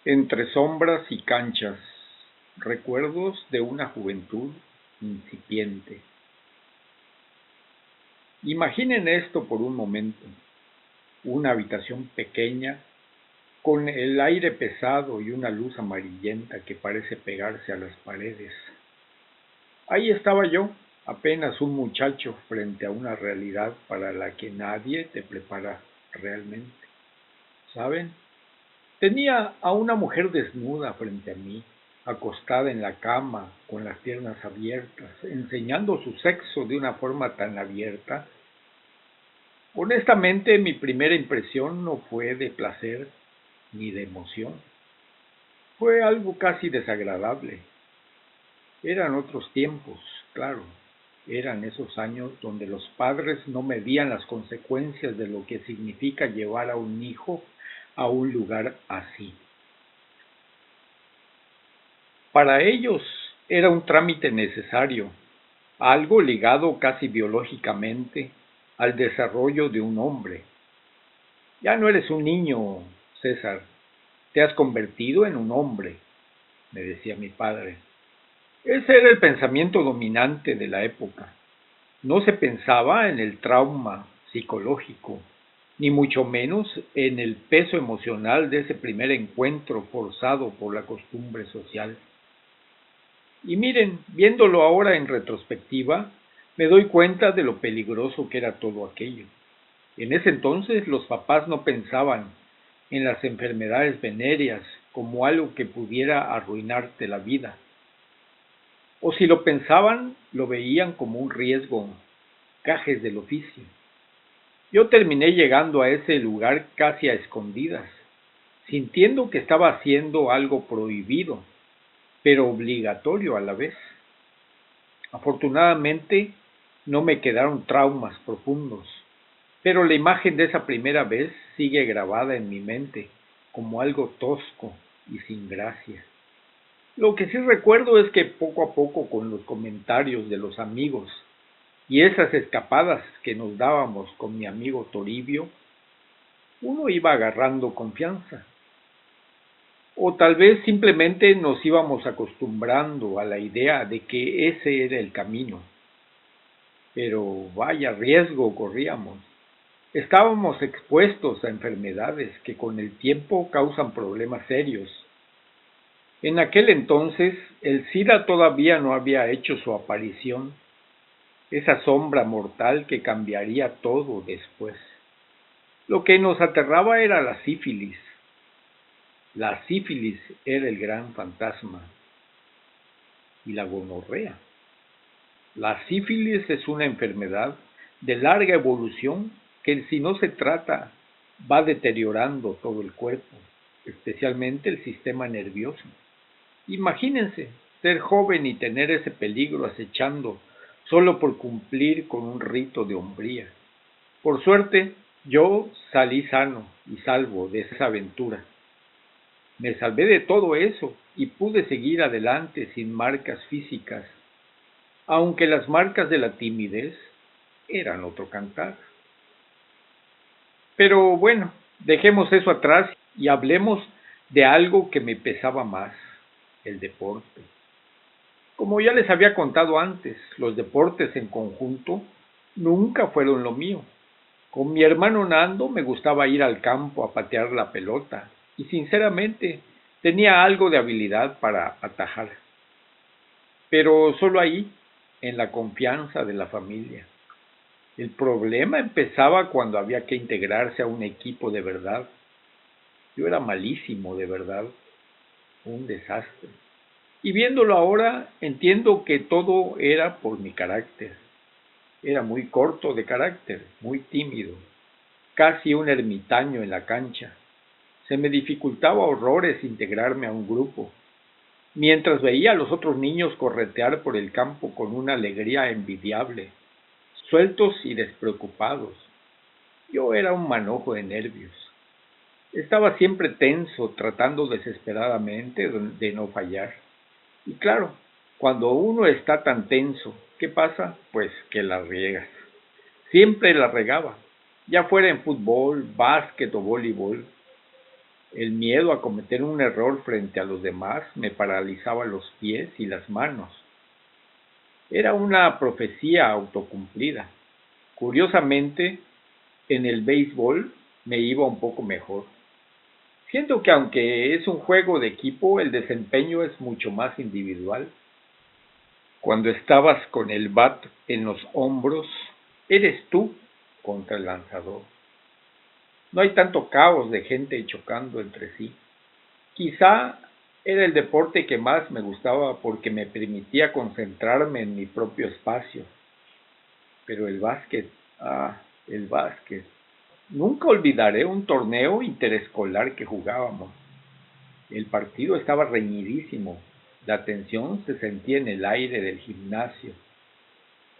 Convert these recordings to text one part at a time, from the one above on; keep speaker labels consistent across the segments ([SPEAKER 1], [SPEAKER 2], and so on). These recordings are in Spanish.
[SPEAKER 1] Entre sombras y canchas, recuerdos de una juventud incipiente. Imaginen esto por un momento, una habitación pequeña, con el aire pesado y una luz amarillenta que parece pegarse a las paredes. Ahí estaba yo, apenas un muchacho frente a una realidad para la que nadie te prepara realmente. ¿Saben? Tenía a una mujer desnuda frente a mí, acostada en la cama, con las piernas abiertas, enseñando su sexo de una forma tan abierta. Honestamente, mi primera impresión no fue de placer ni de emoción. Fue algo casi desagradable. Eran otros tiempos, claro. Eran esos años donde los padres no medían las consecuencias de lo que significa llevar a un hijo a un lugar así. Para ellos era un trámite necesario, algo ligado casi biológicamente al desarrollo de un hombre. Ya no eres un niño, César, te has convertido en un hombre, me decía mi padre. Ese era el pensamiento dominante de la época. No se pensaba en el trauma psicológico, ni mucho menos en el peso emocional de ese primer encuentro forzado por la costumbre social. Y miren, viéndolo ahora en retrospectiva, me doy cuenta de lo peligroso que era todo aquello. En ese entonces los papás no pensaban en las enfermedades venéreas como algo que pudiera arruinarte la vida. O si lo pensaban, lo veían como un riesgo, gajes del oficio. Yo terminé llegando a ese lugar casi a escondidas, sintiendo que estaba haciendo algo prohibido, pero obligatorio a la vez. Afortunadamente, no me quedaron traumas profundos, pero la imagen de esa primera vez sigue grabada en mi mente como algo tosco y sin gracia. Lo que sí recuerdo es que poco a poco, con los comentarios de los amigos y esas escapadas que nos dábamos con mi amigo Toribio, uno iba agarrando confianza. O tal vez simplemente nos íbamos acostumbrando a la idea de que ese era el camino. Pero vaya riesgo corríamos. Estábamos expuestos a enfermedades que con el tiempo causan problemas serios. En aquel entonces el SIDA todavía no había hecho su aparición, esa sombra mortal que cambiaría todo después. Lo que nos aterraba era la sífilis. La sífilis era el gran fantasma. Y la gonorrea. La sífilis es una enfermedad de larga evolución que si no se trata va deteriorando todo el cuerpo, especialmente el sistema nervioso. Imagínense ser joven y tener ese peligro acechando solo por cumplir con un rito de hombría. Por suerte, yo salí sano y salvo de esa aventura. Me salvé de todo eso y pude seguir adelante sin marcas físicas, aunque las marcas de la timidez eran otro cantar. Pero bueno, dejemos eso atrás y hablemos de algo que me pesaba más, el deporte. Como ya les había contado antes, los deportes en conjunto nunca fueron lo mío. Con mi hermano Nando me gustaba ir al campo a patear la pelota y sinceramente tenía algo de habilidad para atajar, pero solo ahí, en la confianza de la familia. El problema empezaba cuando había que integrarse a un equipo de verdad. Yo era malísimo de verdad, un desastre. Y viéndolo ahora, entiendo que todo era por mi carácter. Era muy corto de carácter, muy tímido, casi un ermitaño en la cancha. Se me dificultaba horrores integrarme a un grupo, mientras veía a los otros niños corretear por el campo con una alegría envidiable, sueltos y despreocupados. Yo era un manojo de nervios. Estaba siempre tenso, tratando desesperadamente de no fallar. Y claro, cuando uno está tan tenso, ¿qué pasa? Pues que la riegas. Siempre la regaba, ya fuera en fútbol, básquet o voleibol. El miedo a cometer un error frente a los demás me paralizaba los pies y las manos. Era una profecía autocumplida. Curiosamente, en el béisbol me iba un poco mejor. Siento que aunque es un juego de equipo, el desempeño es mucho más individual. Cuando estabas con el bat en los hombros, eres tú contra el lanzador. No hay tanto caos de gente chocando entre sí. Quizá era el deporte que más me gustaba porque me permitía concentrarme en mi propio espacio. Pero el básquet, el básquet. Nunca olvidaré un torneo interescolar que jugábamos. El partido estaba reñidísimo. La tensión se sentía en el aire del gimnasio.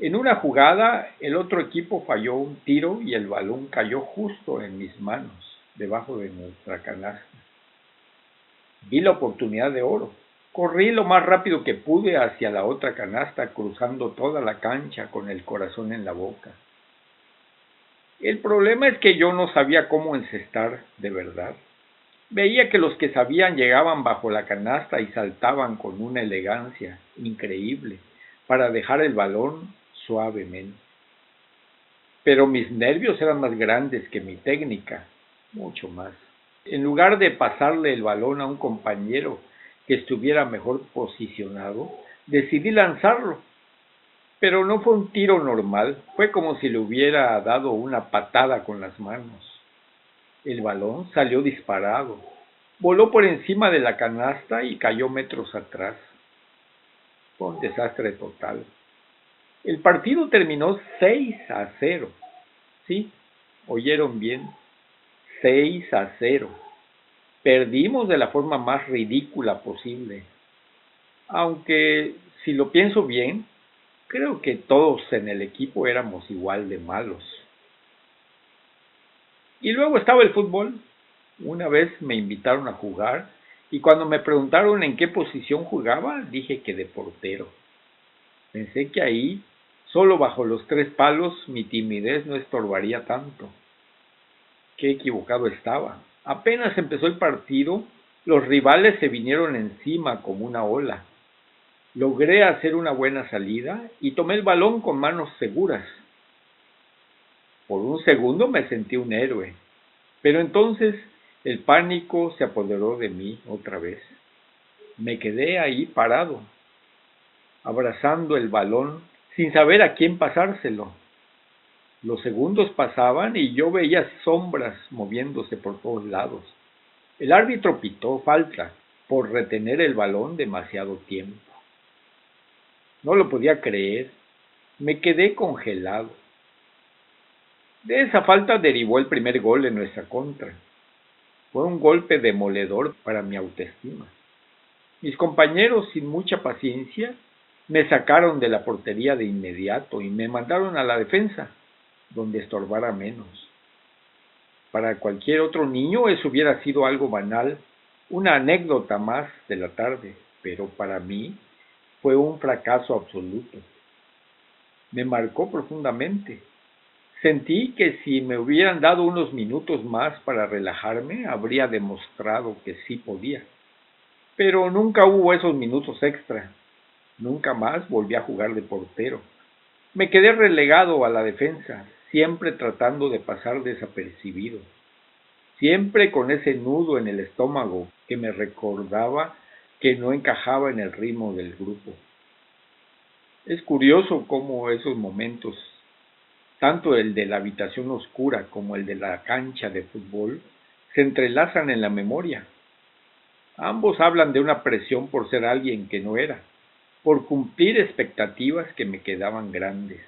[SPEAKER 1] En una jugada, el otro equipo falló un tiro y el balón cayó justo en mis manos, debajo de nuestra canasta. Vi la oportunidad de oro. Corrí lo más rápido que pude hacia la otra canasta, cruzando toda la cancha con el corazón en la boca. El problema es que yo no sabía cómo encestar de verdad. Veía que los que sabían llegaban bajo la canasta y saltaban con una elegancia increíble para dejar el balón suavemente. Pero mis nervios eran más grandes que mi técnica, mucho más. En lugar de pasarle el balón a un compañero que estuviera mejor posicionado, decidí lanzarlo. Pero no fue un tiro normal, fue como si le hubiera dado una patada con las manos. El balón salió disparado, voló por encima de la canasta y cayó metros atrás. Fue un desastre total. El partido terminó 6-0. Sí, oyeron bien, 6-0. Perdimos de la forma más ridícula posible. Aunque, si lo pienso bien, creo que todos en el equipo éramos igual de malos. Y luego estaba el fútbol. Una vez me invitaron a jugar y cuando me preguntaron en qué posición jugaba, dije que de portero. Pensé que ahí, solo bajo los 3 palos, mi timidez no estorbaría tanto. Qué equivocado estaba. Apenas empezó el partido, los rivales se vinieron encima como una ola. Logré hacer una buena salida y tomé el balón con manos seguras. Por un segundo me sentí un héroe, pero entonces el pánico se apoderó de mí otra vez. Me quedé ahí parado, abrazando el balón sin saber a quién pasárselo. Los segundos pasaban y yo veía sombras moviéndose por todos lados. El árbitro pitó falta por retener el balón demasiado tiempo. No lo podía creer. Me quedé congelado. De esa falta derivó el primer gol en nuestra contra. Fue un golpe demoledor para mi autoestima. Mis compañeros, sin mucha paciencia, me sacaron de la portería de inmediato y me mandaron a la defensa, donde estorbara menos. Para cualquier otro niño eso hubiera sido algo banal, una anécdota más de la tarde, pero para mí fue un fracaso absoluto. Me marcó profundamente. Sentí que si me hubieran dado unos minutos más para relajarme, habría demostrado que sí podía. Pero nunca hubo esos minutos extra. Nunca más volví a jugar de portero. Me quedé relegado a la defensa, siempre tratando de pasar desapercibido. Siempre con ese nudo en el estómago que me recordaba que no encajaba en el ritmo del grupo. Es curioso cómo esos momentos, tanto el de la habitación oscura como el de la cancha de fútbol, se entrelazan en la memoria. Ambos hablan de una presión por ser alguien que no era, por cumplir expectativas que me quedaban grandes.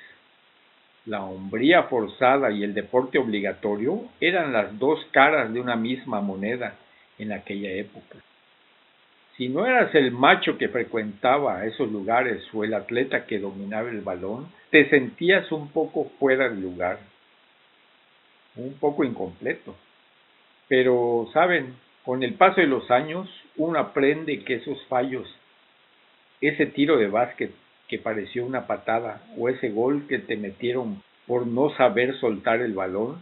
[SPEAKER 1] La hombría forzada y el deporte obligatorio eran las dos caras de una misma moneda en aquella época. Si no eras el macho que frecuentaba esos lugares o el atleta que dominaba el balón, te sentías un poco fuera de lugar, un poco incompleto. Pero, ¿saben? Con el paso de los años, uno aprende que esos fallos, ese tiro de básquet que pareció una patada o ese gol que te metieron por no saber soltar el balón,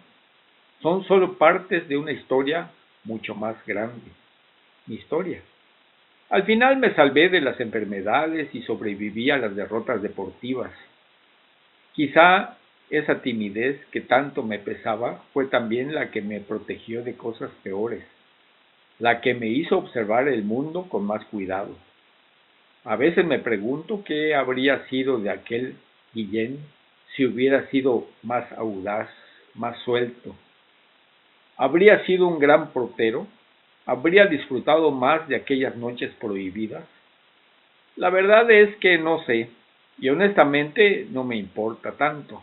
[SPEAKER 1] son solo partes de una historia mucho más grande, mi historia. Al final me salvé de las enfermedades y sobreviví a las derrotas deportivas. Quizá esa timidez que tanto me pesaba fue también la que me protegió de cosas peores, la que me hizo observar el mundo con más cuidado. A veces me pregunto qué habría sido de aquel Guillén si hubiera sido más audaz, más suelto. ¿Habría sido un gran portero? ¿Habría disfrutado más de aquellas noches prohibidas? La verdad es que no sé, y honestamente no me importa tanto.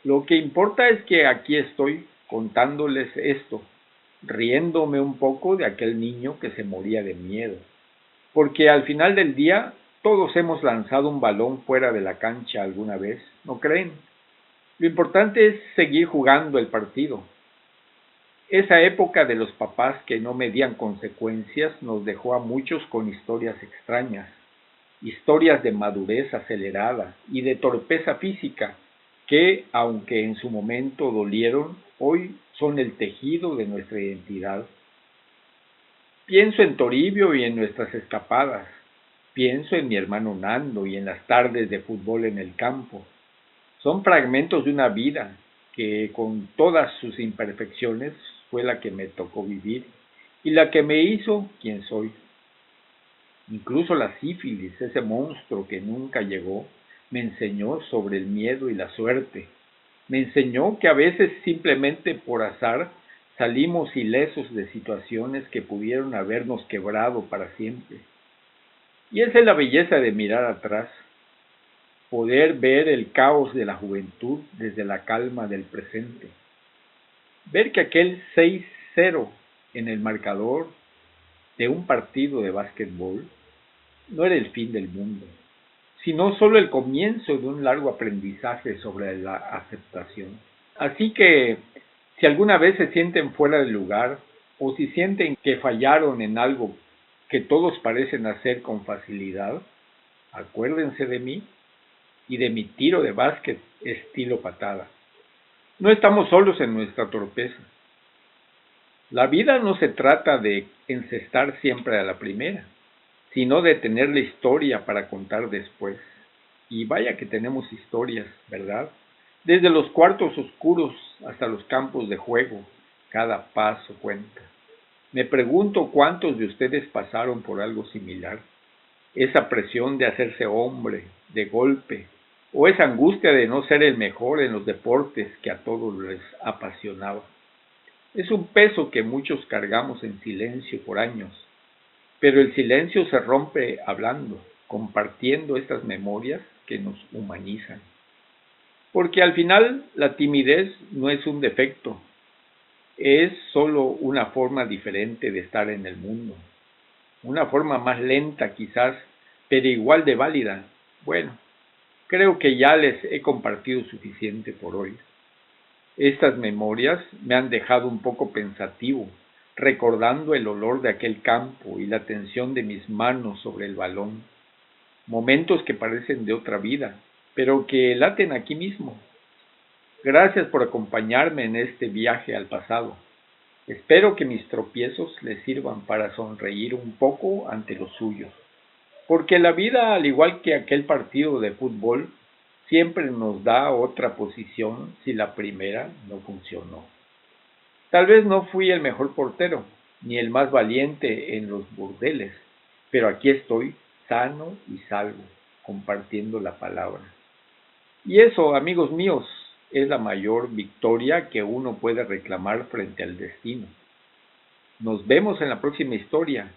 [SPEAKER 1] Lo que importa es que aquí estoy contándoles esto, riéndome un poco de aquel niño que se moría de miedo. Porque al final del día todos hemos lanzado un balón fuera de la cancha alguna vez, ¿no creen? Lo importante es seguir jugando el partido. Esa época de los papás que no medían consecuencias nos dejó a muchos con historias extrañas, historias de madurez acelerada y de torpeza física que, aunque en su momento dolieron, hoy son el tejido de nuestra identidad. Pienso en Toribio y en nuestras escapadas. Pienso en mi hermano Nando y en las tardes de fútbol en el campo. Son fragmentos de una vida que, con todas sus imperfecciones, fue la que me tocó vivir y la que me hizo quien soy. Incluso la sífilis, ese monstruo que nunca llegó, me enseñó sobre el miedo y la suerte. Me enseñó que a veces simplemente por azar salimos ilesos de situaciones que pudieron habernos quebrado para siempre. Y esa es la belleza de mirar atrás, poder ver el caos de la juventud desde la calma del presente. Ver que aquel 6-0 en el marcador de un partido de básquetbol no era el fin del mundo, sino solo el comienzo de un largo aprendizaje sobre la aceptación. Así que, si alguna vez se sienten fuera del lugar o si sienten que fallaron en algo que todos parecen hacer con facilidad, acuérdense de mí y de mi tiro de básquet estilo patada. No estamos solos en nuestra torpeza. La vida no se trata de encestar siempre a la primera, sino de tener la historia para contar después. Y vaya que tenemos historias, ¿verdad? Desde los cuartos oscuros hasta los campos de juego, cada paso cuenta. Me pregunto cuántos de ustedes pasaron por algo similar. Esa presión de hacerse hombre, de golpe, o esa angustia de no ser el mejor en los deportes que a todos les apasionaba. Es un peso que muchos cargamos en silencio por años, pero el silencio se rompe hablando, compartiendo estas memorias que nos humanizan. Porque al final la timidez no es un defecto, es solo una forma diferente de estar en el mundo. Una forma más lenta quizás, pero igual de válida. Bueno, creo que ya les he compartido suficiente por hoy. Estas memorias me han dejado un poco pensativo, recordando el olor de aquel campo y la tensión de mis manos sobre el balón. Momentos que parecen de otra vida, pero que laten aquí mismo. Gracias por acompañarme en este viaje al pasado. Espero que mis tropiezos les sirvan para sonreír un poco ante los suyos. Porque la vida, al igual que aquel partido de fútbol, siempre nos da otra posición si la primera no funcionó. Tal vez no fui el mejor portero, ni el más valiente en los burdeles, pero aquí estoy, sano y salvo, compartiendo la palabra. Y eso, amigos míos, es la mayor victoria que uno puede reclamar frente al destino. Nos vemos en la próxima historia,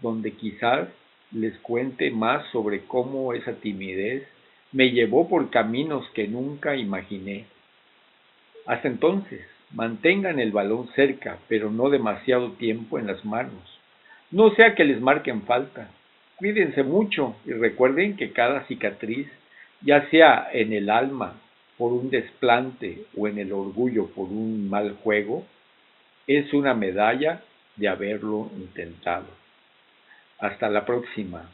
[SPEAKER 1] donde quizás les cuente más sobre cómo esa timidez me llevó por caminos que nunca imaginé. Hasta entonces, mantengan el balón cerca, pero no demasiado tiempo en las manos. No sea que les marquen falta. Cuídense mucho y recuerden que cada cicatriz, ya sea en el alma por un desplante o en el orgullo por un mal juego, es una medalla de haberlo intentado. Hasta la próxima.